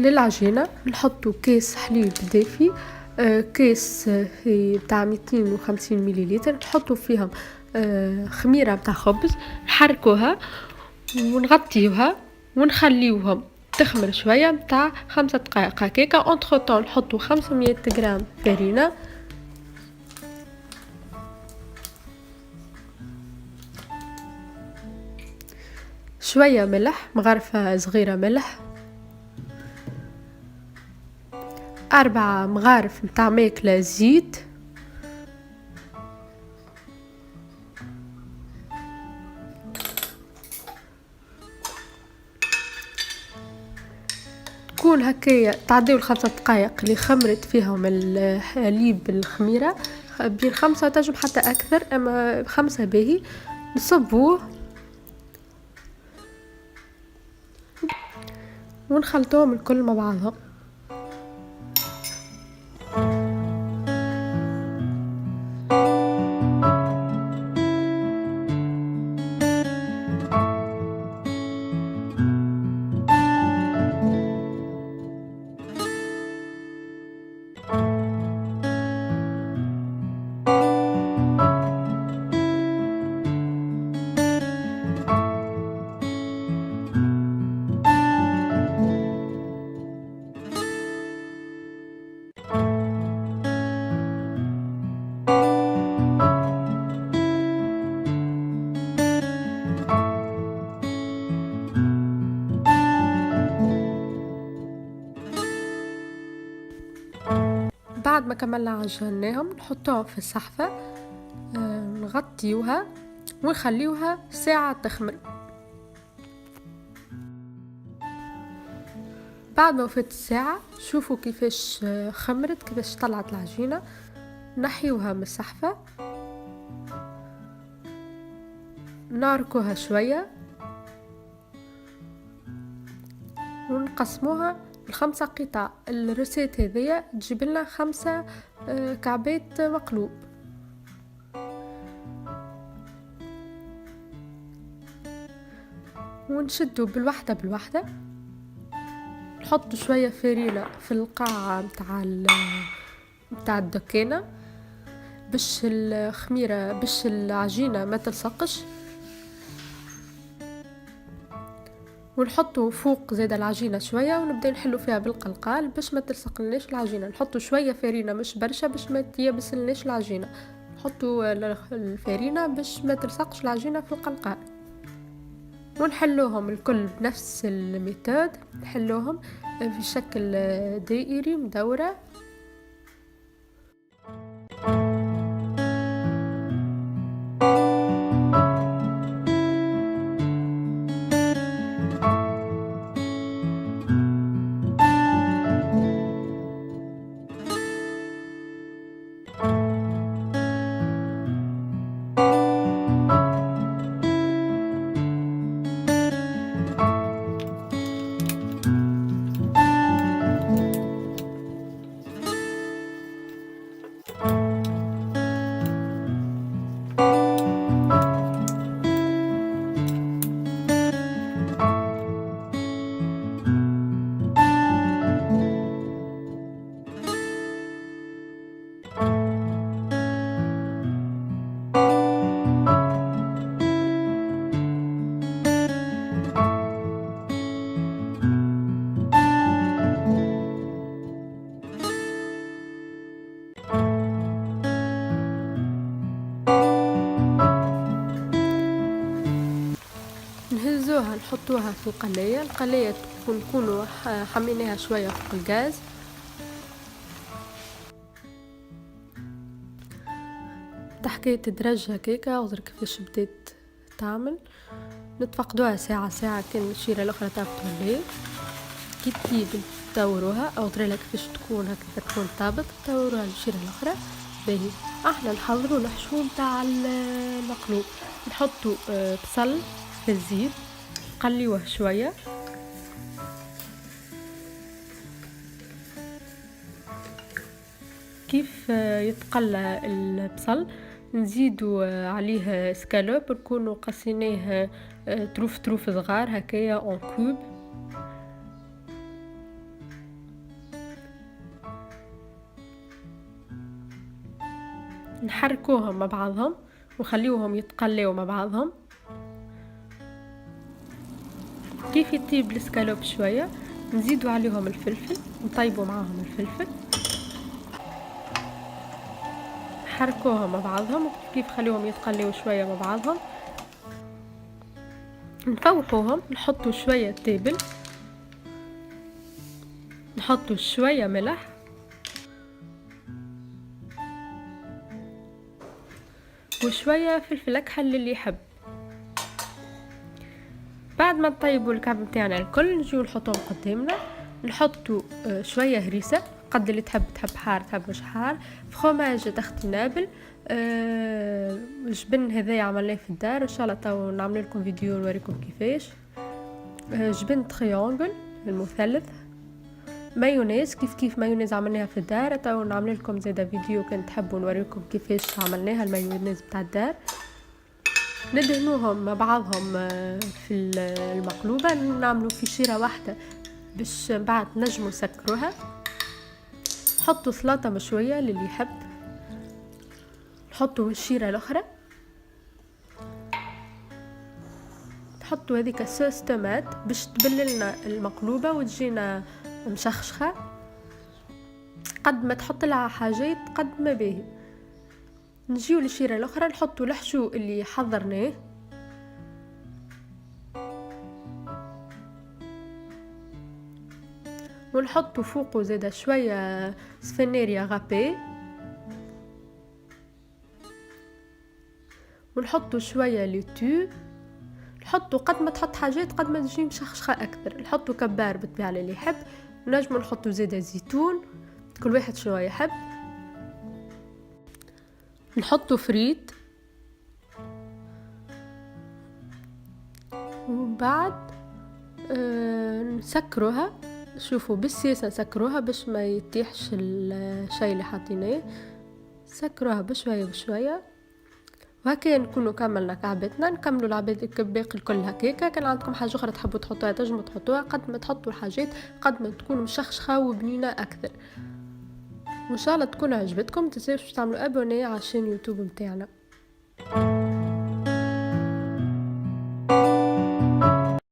للعجينة نحطو كيس حليب دافي، كيس بتاع 250 مليلتر، نحطو فيهم خميرة بتاع خبز، نحركوها ونغطيوها ونخليوهم تخمر شوية بتاع 5 دقائق هكاكا. اونتر طون نحطو 500 غرام فرينة، شوية ملح، مغرفة صغيرة ملح، 4 مغارف متاع ماكلة زيت، تكون هكايا تعديو ال5 دقائق اللي خمرت فيهم الحليب الخميرة، بين 5 تنجم حتى أكثر، أما 5 باهي. نصبوه ونخلطوهم الكل مع بعضهم. بعد ما كملنا عجناهم نحطوهم في الصحفة، نغطيوها ونخليوها ساعة تخمر. بعد ما وفات الساعة شوفوا كيفاش خمرت، كيفاش طلعت العجينة. نحيوها من الصحفة، ناركوها شوية ونقسموها ل5 قطع. الرسيت هذيا تجيب لنا 5 كعبات مقلوب. ونشدو بالوحدة بالوحدة، نحط شوية فرينة في القاع متاع الدكانة باش الخميرة باش العجينة ما تلصقش، ونحطو فوق زيادة العجينة شوية ونبدأ نحلو فيها بالقلقال باش ما تلصقلناش العجينة. نحطو شوية فرينة مش برشا باش ما تيبسلناش العجينة، نحطو الفرينة باش ما تلصقش العجينة في القلقال. ونحلوهم الكل بنفس الميثود، نحلوهم في شكل دائري مدورة. نهزوها نحطوها في القلاية نكونوا حميناها شوية فوق الغاز. حكاية درجة هكاكا وغير كيفاش بديت تعمل. نتفقدوها ساعة كان الشيرة الاخرى طابت ولا كي تطيب تدوروها او دريلها كيفاش تكون هكا تكون طابت تدوروها للشيرة الاخرى. باهي احنا نحضروا الحشو نتاع المقلوب. نحطوا بصل في الزيت نقليوه شوية، كيف يتقلى البصل نزيدوا عليه سكالوب نكونوا قصيناه تروف صغار هكايا اون كوب. نحركوهم مع بعضهم وخليوهم يتقليوا مع بعضهم. كيف يطيب السكالوب شوية نزيدوا عليهم الفلفل، نطيبوا معاهم الفلفل، نحركوهم مع بعضهم كيف خليهم يتقليوا شوية مع بعضهم. نفوقوهم، نحطوا شوية تابل، نحطوا شوية ملح، وشوية فلفل أكحل للي يحب. بعد ما نطيبوا الكعب متاعنا الكل نجيو نحطوهم قدامنا. نحطوا شوية هريسة قد اللي تحب حار تحب مش حار، فخوماج تختي نابل، جبن هذايا عملناه في الدار، ان شاء الله تو نعمل لكم فيديو نوريكم كيفاش. جبن تريانجل المثلث، مايونيز كيف مايونيز عملناها في الدار، تو نعمل لكم زاده فيديو كان تحبوا نوريكم كيفاش عملناها المايونيز بتاع الدار. ندهنوهم مع بعضهم في المقلوبة، نعملوا في شيرة واحدة باش بعد نجموا نسكروها. نحطوا سلطة مشوية للي يحب، نحطوا الشيرة الاخرى، نحطوا هذيك صوص طماط باش تبللنا المقلوبة وتجينا مشخشخة. قد ما تحط لها حاجات قد ما باهي. نجيو للشيرة الاخرى نحطوا الحشو اللي حضرناه، ونحطوا فوقه زاده شويه سفناريا غابي، ونحطوا شويه لوتو. نحطوا قد ما تحط حاجات قد ما تجي مشخشخه اكثر. نحطوا كبار بالطبيعه اللي يحب، نجموا نحطوا زاده زيتون كل واحد شنو يحب. نحطوا فريت، وبعد نسكروها. شوفوا بالسياسة نسكروها باش ما يتيحش الشيء اللي حاطيناه، سكروها بشوية بشوية. وهكذا نكونوا كملنا كعبتنا. نكملوا العباد باقي الكل هكاكا. كان عندكم حاجة أخرى تحبوا تحطوها تنجموا تحطوها، قد ما تحطوا الحاجات قد ما تكون مشخشخة وبنينة أكثر. وإن شاء الله تكون عجبتكم. متنساوش تعملوا أبوني على الشين يوتيوب متاعنا.